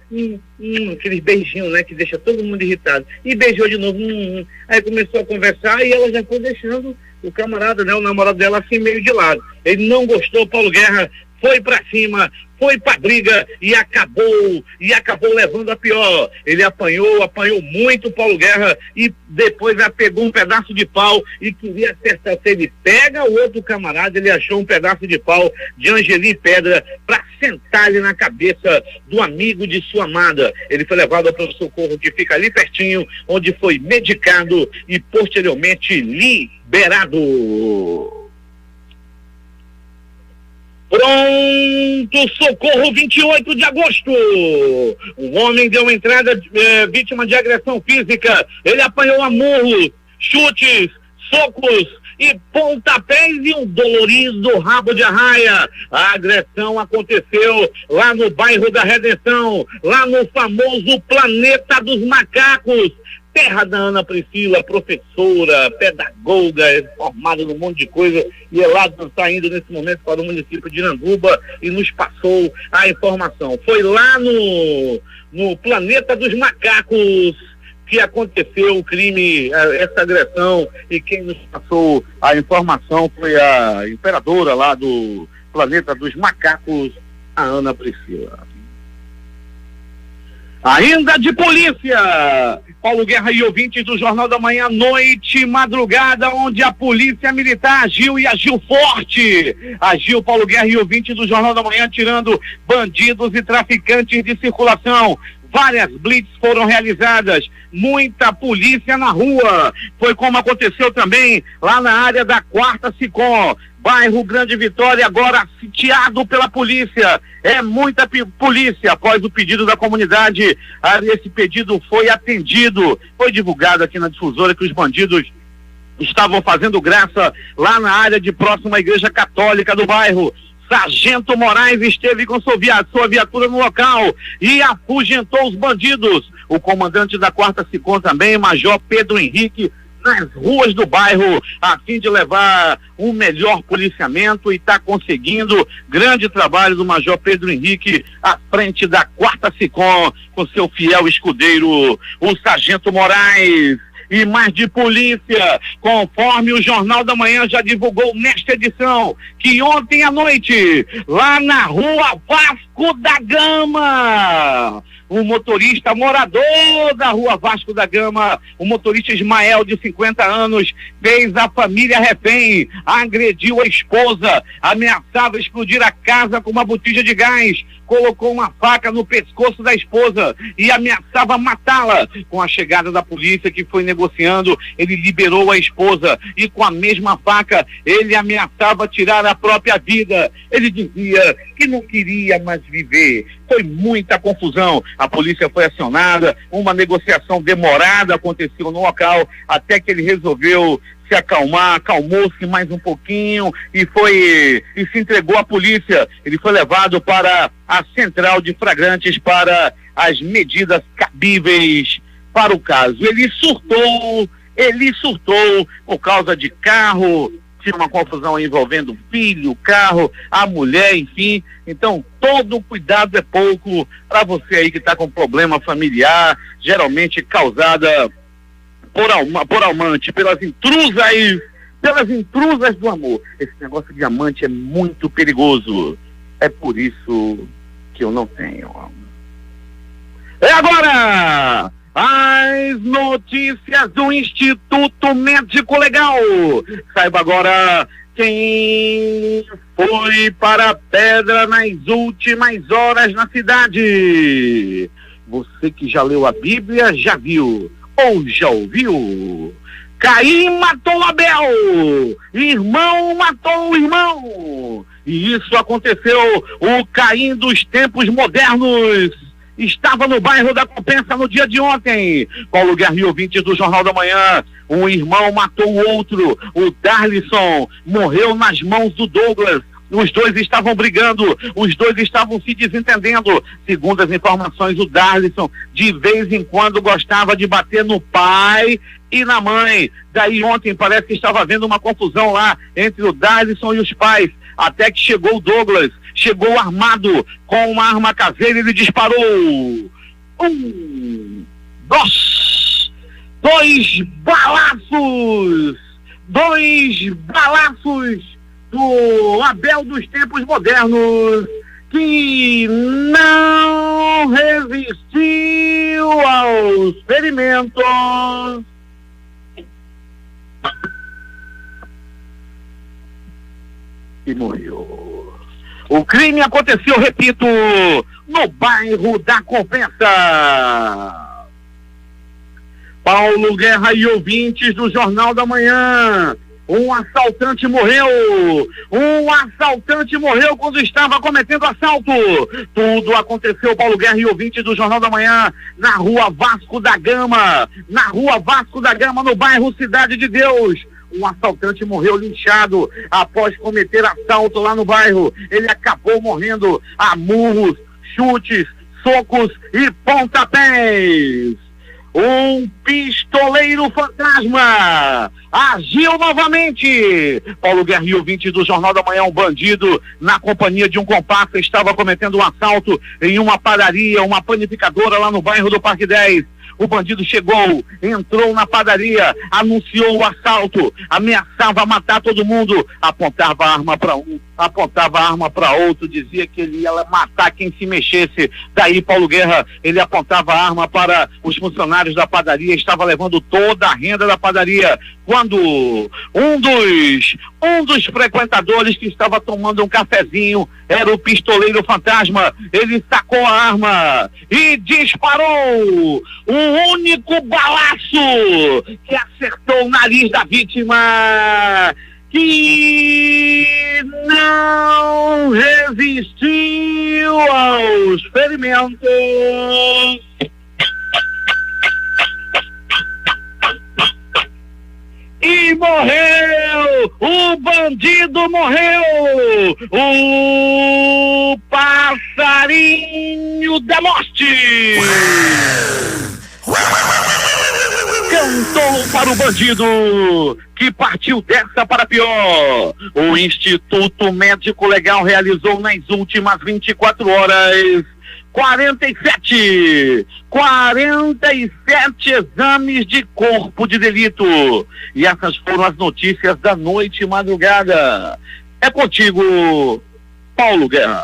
Aqueles beijinhos, né, que deixa todo mundo irritado. E beijou de novo. Aí começou a conversar e ela já foi deixando o camarada, né, o namorado dela assim meio de lado. Ele não gostou, Paulo Guerra foi pra cima, foi pra briga e acabou levando a pior. Ele apanhou muito Paulo Guerra e depois já pegou um pedaço de pau e queria acertar. Se ele pega o outro camarada, ele achou um pedaço de pau de Angelim Pedra pra sentar-lhe na cabeça do amigo de sua amada. Ele foi levado ao pronto-socorro que fica ali pertinho, onde foi medicado e posteriormente liberado. Pronto, socorro, 28 de agosto. Um homem deu entrada vítima de agressão física. Ele apanhou a murros, chutes, socos e pontapés e um dolorido rabo de arraia. A agressão aconteceu lá no bairro da Redenção, lá no famoso Planeta dos Macacos. terra da Ana Priscila, professora, pedagoga, formada num monte de coisa, e ela está indo nesse momento para o município de Iranduba e nos passou a informação. Foi lá no Planeta dos Macacos que aconteceu o crime, essa agressão, e quem nos passou a informação foi a imperadora lá do Planeta dos Macacos, a Ana Priscila. Ainda de polícia, Paulo Guerra e ouvintes do Jornal da Manhã, noite, madrugada, onde a polícia militar agiu e agiu forte. Agiu Paulo Guerra e ouvintes do Jornal da Manhã, tirando bandidos e traficantes de circulação. Várias blitz foram realizadas, muita polícia na rua. Foi como aconteceu também lá na área da 4ª Sicom, bairro Grande Vitória, agora sitiado pela polícia. É muita polícia. Após o pedido da comunidade, esse pedido foi atendido. Foi divulgado aqui na difusora que os bandidos estavam fazendo graça lá na área de próxima à Igreja Católica do bairro. Sargento Moraes esteve com sua viatura no local e afugentou os bandidos. O comandante da 4ª Sicom também, Major Pedro Henrique, nas ruas do bairro, a fim de levar um melhor policiamento, e está conseguindo. Grande trabalho do Major Pedro Henrique à frente da 4ª Sicom, com seu fiel escudeiro, o Sargento Moraes. E mais de polícia, conforme o Jornal da Manhã já divulgou nesta edição, que ontem à noite, lá na rua Vasco da Gama, o motorista morador da rua Vasco da Gama, o motorista Ismael, de 50 anos, fez a família refém, agrediu a esposa, ameaçava explodir a casa com uma botija de gás, colocou uma faca no pescoço da esposa e ameaçava matá-la. Com a chegada da polícia, que foi negociando, ele liberou a esposa e com a mesma faca ele ameaçava tirar a própria vida. Ele dizia que não queria mais viver. Foi muita confusão. A polícia foi acionada, uma negociação demorada aconteceu no local, até que ele resolveu se acalmar, acalmou-se mais um pouquinho e se entregou à polícia. Ele foi levado para a central de flagrantes para as medidas cabíveis para o caso. Ele surtou por causa de carro, tinha uma confusão envolvendo o filho, o carro, a mulher, enfim. Então, todo cuidado é pouco para você aí que está com problema familiar, geralmente causada por amante, pelas intrusas do amor. Esse negócio de amante é muito perigoso. É por isso que eu não tenho. É agora as notícias do Instituto Médico Legal. Saiba agora quem foi para a pedra nas últimas horas na cidade. Você que já leu a Bíblia, já viu ou já ouviu? Caim matou Abel, irmão matou o irmão, e isso aconteceu. O Caim dos tempos modernos estava no bairro da Compensa no dia de ontem. Paulo Guerra e ouvintes do Jornal da Manhã, um irmão matou o outro. O Darlison morreu nas mãos do Douglas. Os dois estavam brigando, os dois estavam se desentendendo. Segundo as informações, o Darlison de vez em quando gostava de bater no pai e na mãe. Daí ontem parece que estava havendo uma confusão lá entre o Darlison e os pais, até que chegou o Douglas, chegou armado com uma arma caseira e ele disparou. Dois balaços do Abel dos tempos modernos, que não resistiu aos ferimentos e morreu. O crime aconteceu, repito, no bairro da Compensa. Paulo Guerra e ouvintes do Jornal da Manhã, um assaltante morreu quando estava cometendo assalto. Tudo aconteceu, Paulo Guerra e ouvintes do Jornal da Manhã, na rua Vasco da Gama, no bairro Cidade de Deus. Um assaltante morreu linchado após cometer assalto lá no bairro. Ele acabou morrendo a murros, chutes, socos e pontapés. Um pistoleiro fantasma agiu novamente. Paulo Guerra e ouvintes do Jornal da Manhã, um bandido na companhia de um comparsa estava cometendo um assalto em uma padaria, uma panificadora lá no bairro do Parque 10. O bandido chegou, entrou na padaria, anunciou o assalto, ameaçava matar todo mundo, apontava a arma para um, apontava a arma para outro, dizia que ele ia matar quem se mexesse. Daí Paulo Guerra, ele apontava a arma para os funcionários da padaria, estava levando toda a renda da padaria, quando um dos frequentadores que estava tomando um cafezinho, era o pistoleiro fantasma, ele sacou a arma e disparou um único balaço que acertou o nariz da vítima, que não resistiu aos ferimentos e morreu. O bandido morreu. O passarinho da morte cantou para o bandido, que partiu dessa para pior. O Instituto Médico Legal realizou nas últimas 24 horas 47 exames de corpo de delito. E essas foram as notícias da noite e madrugada. É contigo, Paulo Guerra.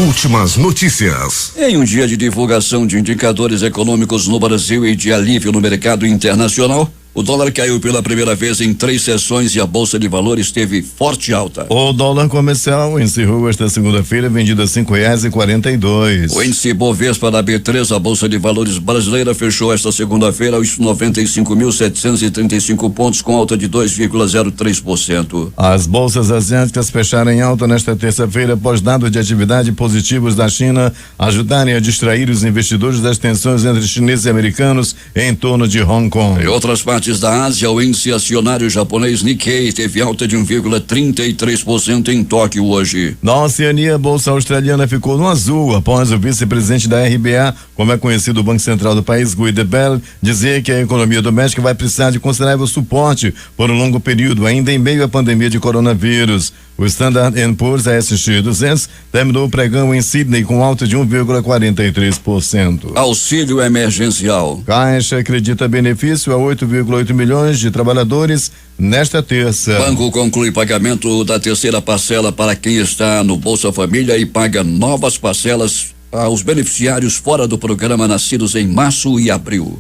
Últimas notícias. Em um dia de divulgação de indicadores econômicos no Brasil e de alívio no mercado internacional, o dólar caiu pela primeira vez em 3 sessões e a Bolsa de Valores teve forte alta. O dólar comercial encerrou esta segunda-feira vendido a R$5,42. O índice Bovespa da B3, a Bolsa de Valores brasileira, fechou esta segunda-feira aos 95.735 pontos, com alta de 2,03%. As bolsas asiáticas fecharam em alta nesta terça-feira após dados de atividade positivos da China ajudarem a distrair os investidores das tensões entre chineses e americanos em torno de Hong Kong. Em outras partes da Ásia, o índice acionário japonês Nikkei teve alta de 1,33% em Tóquio hoje. Na Oceania, a bolsa australiana ficou no azul após o vice-presidente da RBA, como é conhecido o Banco Central do país, Guy Debelle, dizer que a economia doméstica vai precisar de considerável suporte por um longo período, ainda em meio à pandemia de coronavírus. O Standard & Poor's ASX 200 terminou o pregão em Sydney com alta de 1,43%. Auxílio emergencial. Caixa acredita benefício a 8,8 milhões de trabalhadores nesta terça. Banco conclui pagamento da terceira parcela para quem está no Bolsa Família e paga novas parcelas aos beneficiários fora do programa nascidos em março e abril.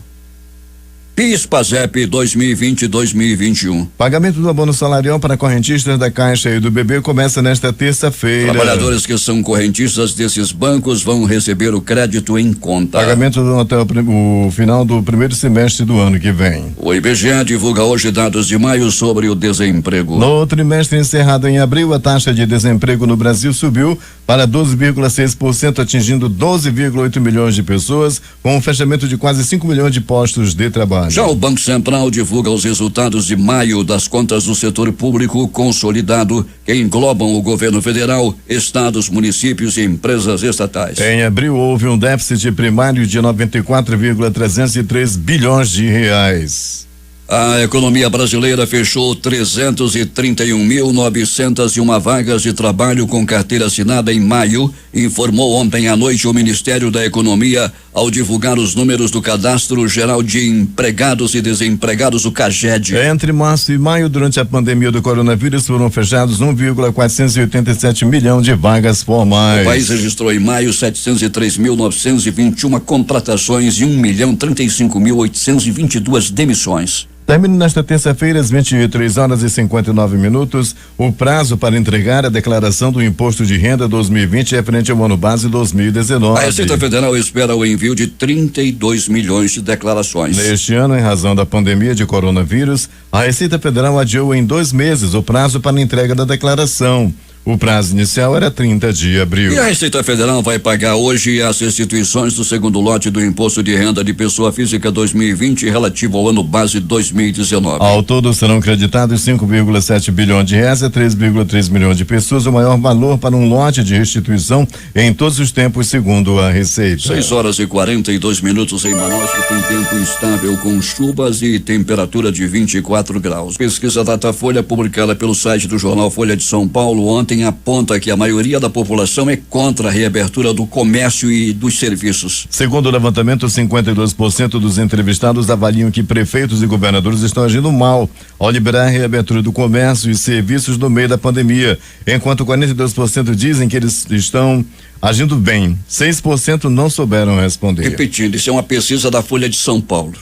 PIS/PASEP 2020-2021. Pagamento do abono salarial para correntistas da Caixa e do BB começa nesta terça-feira. Trabalhadores que são correntistas desses bancos vão receber o crédito em conta. Pagamento até o final do primeiro semestre do ano que vem. O IBGE divulga hoje dados de maio sobre o desemprego. No trimestre encerrado em abril, a taxa de desemprego no Brasil subiu para 12,6%, atingindo 12,8 milhões de pessoas, com um fechamento de quase 5 milhões de postos de trabalho. Já o Banco Central divulga os resultados de maio das contas do setor público consolidado, que englobam o governo federal, estados, municípios e empresas estatais. Em abril houve um déficit primário de 94,303 bilhões de reais. A economia brasileira fechou 331.901 vagas de trabalho com carteira assinada em maio, informou ontem à noite o Ministério da Economia ao divulgar os números do Cadastro Geral de Empregados e Desempregados, o CAGED. Entre março e maio, durante a pandemia do coronavírus, foram fechados 1,487 milhão de vagas formais. O país registrou em maio 703.921 contratações e 1.035.822 demissões. Termina nesta terça-feira, às 23h59, o prazo para entregar a declaração do Imposto de Renda 2020 referente ao ano base 2019. A Receita Federal espera o envio de 32 milhões de declarações. Neste ano, em razão da pandemia de coronavírus, a Receita Federal adiou em 2 meses o prazo para a entrega da declaração. O prazo inicial era 30 de abril. E a Receita Federal vai pagar hoje as restituições do segundo lote do Imposto de Renda de Pessoa Física 2020 relativo ao ano base 2019. Ao todo serão creditados 5,7 bilhões de reais a 3,3 milhões de pessoas, o maior valor para um lote de restituição em todos os tempos, segundo a Receita. 6h42 em Manaus, que tem tempo instável com chuvas e temperatura de 24 graus. Pesquisa Datafolha, publicada pelo site do jornal Folha de São Paulo ontem, aponta que a maioria da população é contra a reabertura do comércio e dos serviços. Segundo o levantamento, 52% dos entrevistados avaliam que prefeitos e governadores estão agindo mal ao liberar a reabertura do comércio e serviços no meio da pandemia, enquanto 42% dizem que eles estão agindo bem. 6% não souberam responder. Repetindo, isso é uma pesquisa da Folha de São Paulo.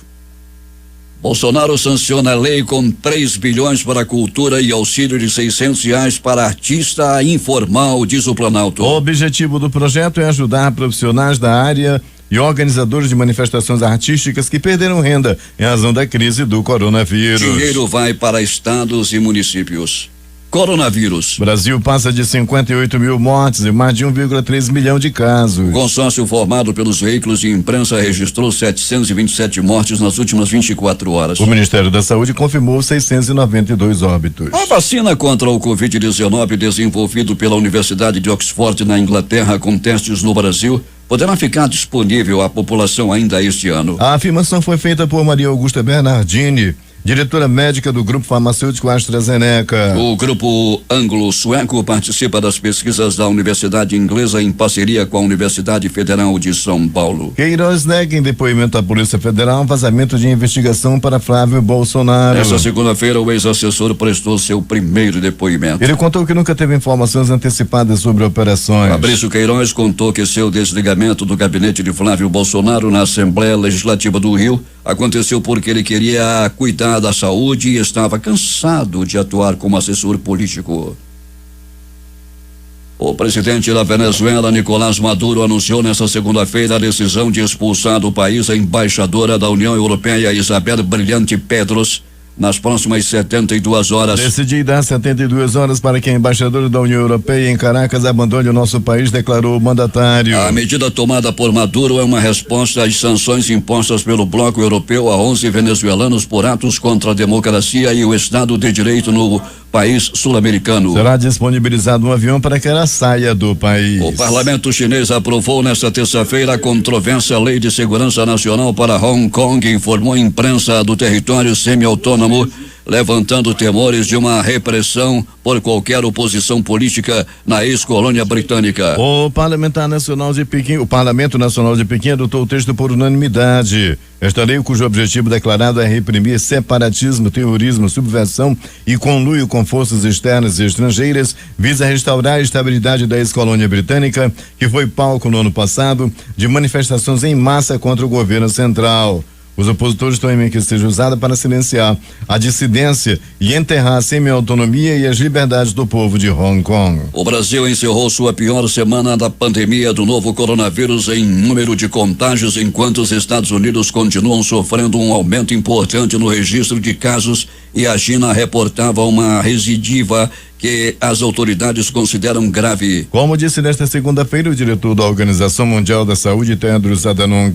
Bolsonaro sanciona a lei com 3 bilhões para a cultura e auxílio de R$600 para artista informal, diz o Planalto. O objetivo do projeto é ajudar profissionais da área e organizadores de manifestações artísticas que perderam renda em razão da crise do coronavírus. Dinheiro vai para estados e municípios. Coronavírus. Brasil passa de 58 mil mortes e mais de 1,3 milhão de casos. O consórcio formado pelos veículos de imprensa registrou 727 mortes nas últimas 24 horas. O Ministério da Saúde confirmou 692 óbitos. A vacina contra o Covid-19, desenvolvido pela Universidade de Oxford na Inglaterra com testes no Brasil, poderá ficar disponível à população ainda este ano. A afirmação foi feita por Maria Augusta Bernardini, diretora médica do Grupo Farmacêutico AstraZeneca. O Grupo Anglo-Sueco participa das pesquisas da Universidade Inglesa em parceria com a Universidade Federal de São Paulo. Queiroz nega em depoimento à Polícia Federal vazamento de investigação para Flávio Bolsonaro. Nesta segunda-feira, o ex-assessor prestou seu primeiro depoimento. Ele contou que nunca teve informações antecipadas sobre operações. Fabrício Queiroz contou que seu desligamento do gabinete de Flávio Bolsonaro na Assembleia Legislativa do Rio aconteceu porque ele queria cuidar da saúde e estava cansado de atuar como assessor político. O presidente da Venezuela, Nicolás Maduro, anunciou nesta segunda-feira a decisão de expulsar do país a embaixadora da União Europeia, Isabel Brilhante Pedros, nas próximas 72 horas. Decidi dar 72 horas para que a embaixadora da União Europeia em Caracas abandone o nosso país, declarou o mandatário. A medida tomada por Maduro é uma resposta às sanções impostas pelo Bloco Europeu a 11 venezuelanos por atos contra a democracia e o Estado de Direito no país sul-americano. Será disponibilizado um avião para que ela saia do país. O parlamento chinês aprovou nesta terça-feira a controversa Lei de Segurança Nacional para Hong Kong, informou a imprensa do território semi-autônomo, levantando temores de uma repressão por qualquer oposição política na ex-colônia britânica. O Parlamento Nacional de Pequim adotou o texto por unanimidade. Esta lei, cujo objetivo declarado é reprimir separatismo, terrorismo, subversão e conluio com forças externas e estrangeiras, visa restaurar a estabilidade da ex-colônia britânica, que foi palco no ano passado de manifestações em massa contra o governo central. Os opositores temem que seja usada para silenciar a dissidência e enterrar a semi-autonomia e as liberdades do povo de Hong Kong. O Brasil encerrou sua pior semana da pandemia do novo coronavírus em número de contágios, enquanto os Estados Unidos continuam sofrendo um aumento importante no registro de casos e a China reportava uma recidiva que as autoridades consideram grave. Como disse nesta segunda-feira o diretor da Organização Mundial da Saúde, Tedros Adhanom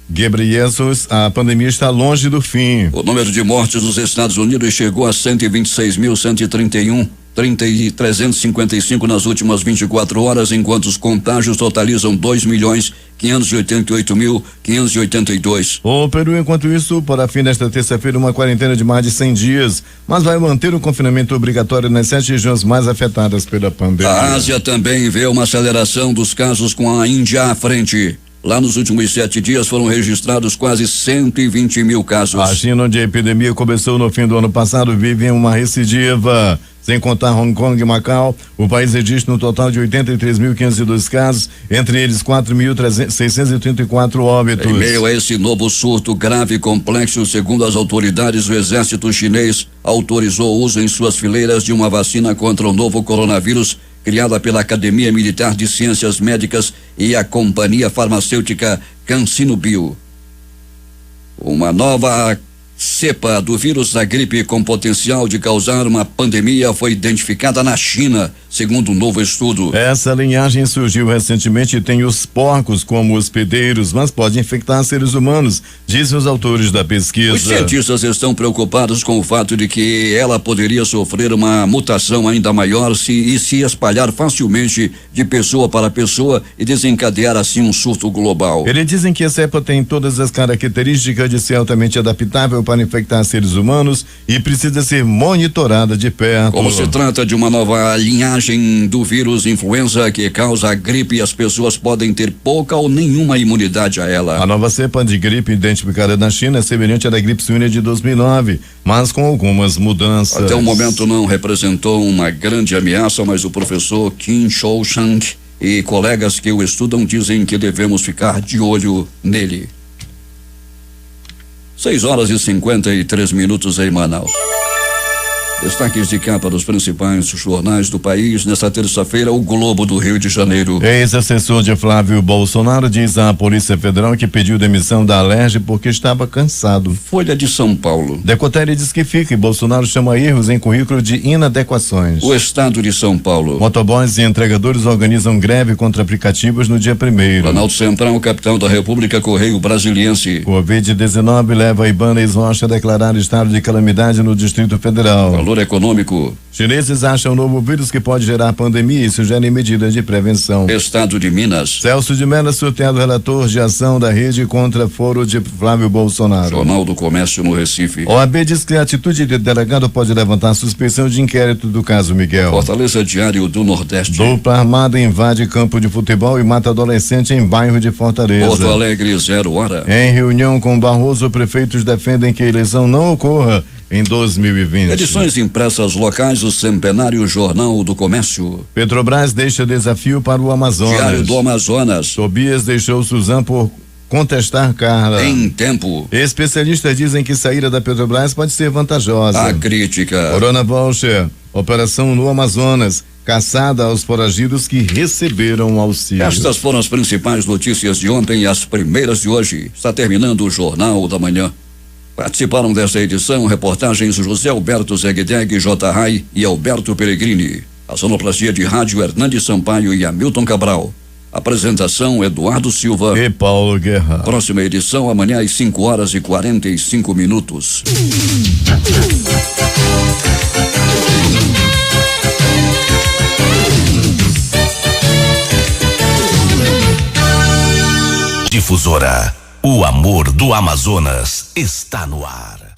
Ghebreyesus, a pandemia está longe do fim. O número de mortes nos Estados Unidos chegou a 126.131,355 nas últimas 24 horas, enquanto os contágios totalizam 2.588.582. O Peru, enquanto isso, para fim desta terça-feira, uma quarentena de mais de 100 dias, mas vai manter o confinamento obrigatório nas 7 regiões mais afetadas pela pandemia. A Ásia também vê uma aceleração dos casos, com a Índia à frente. Lá nos últimos 7 dias foram registrados quase 120 mil casos. A China, onde a epidemia começou no fim do ano passado, vive em uma recidiva. Sem contar Hong Kong e Macau, o país registra um total de 83.502 casos, entre eles 4.634 óbitos. Em meio a esse novo surto grave e complexo, segundo as autoridades, o exército chinês autorizou o uso em suas fileiras de uma vacina contra o novo coronavírus, criada pela Academia Militar de Ciências Médicas e a companhia farmacêutica CanSino Bio. Uma nova cepa do vírus da gripe com potencial de causar uma pandemia foi identificada na China, segundo um novo estudo. Essa linhagem surgiu recentemente e tem os porcos como hospedeiros, mas pode infectar seres humanos, dizem os autores da pesquisa. Os cientistas estão preocupados com o fato de que ela poderia sofrer uma mutação ainda maior se espalhar facilmente de pessoa para pessoa e desencadear assim um surto global. Eles dizem que a cepa tem todas as características de ser altamente adaptável para infectar seres humanos e precisa ser monitorada de perto. Como se trata de uma nova linhagem do vírus influenza que causa a gripe, as pessoas podem ter pouca ou nenhuma imunidade a ela. A nova cepa de gripe identificada na China é semelhante à da gripe suína de 2009, mas com algumas mudanças. Até o momento não representou uma grande ameaça, mas o professor Kim Shou-chang e colegas que o estudam dizem que devemos ficar de olho nele. 6h53 em Manaus. Destaques de capa dos principais jornais do país nesta terça-feira, o Globo do Rio de Janeiro. Ex-assessor de Flávio Bolsonaro diz à Polícia Federal que pediu demissão da Alerj porque estava cansado. Folha de São Paulo. Decotelli diz que fica e Bolsonaro chama erros em currículo de inadequações. O Estado de São Paulo. Motoboys e entregadores organizam greve contra aplicativos no dia 1º. Planalto Central, capital da República, Correio Brasiliense. Covid-19 leva Ibanez Rocha a declarar estado de calamidade no Distrito Federal. Valor econômico. Chineses acham novo vírus que pode gerar pandemia e sugerem medidas de prevenção. Estado de Minas. Celso de Mello, sorteado relator de ação da rede contra foro de Flávio Bolsonaro. Jornal do Comércio no Recife. OAB diz que a atitude de delegado pode levantar suspeição de inquérito do caso Miguel. Fortaleza Diário do Nordeste. Dupla armada invade campo de futebol e mata adolescente em bairro de Fortaleza. Porto Alegre, 0 hora. Em reunião com Barroso, prefeitos defendem que a eleição não ocorra em 2020. Edições impressas locais, o Centenário Jornal do Comércio. Petrobras deixa desafio para o Amazonas. Diário do Amazonas. Tobias deixou Suzano por contestar Carla. Em tempo. Especialistas dizem que saída da Petrobras pode ser vantajosa. A crítica. Corona Voucher, operação no Amazonas, caçada aos foragidos que receberam auxílio. Estas foram as principais notícias de ontem e as primeiras de hoje. Está terminando o Jornal da Manhã. Participaram desta edição reportagens José Alberto Zegdeg, J. Rai e Alberto Pellegrini. A sonoplastia de rádio Hernandes Sampaio e Hamilton Cabral. Apresentação Eduardo Silva e Paulo Guerra. Próxima edição amanhã às 5h45. Difusora, o amor do Amazonas está no ar.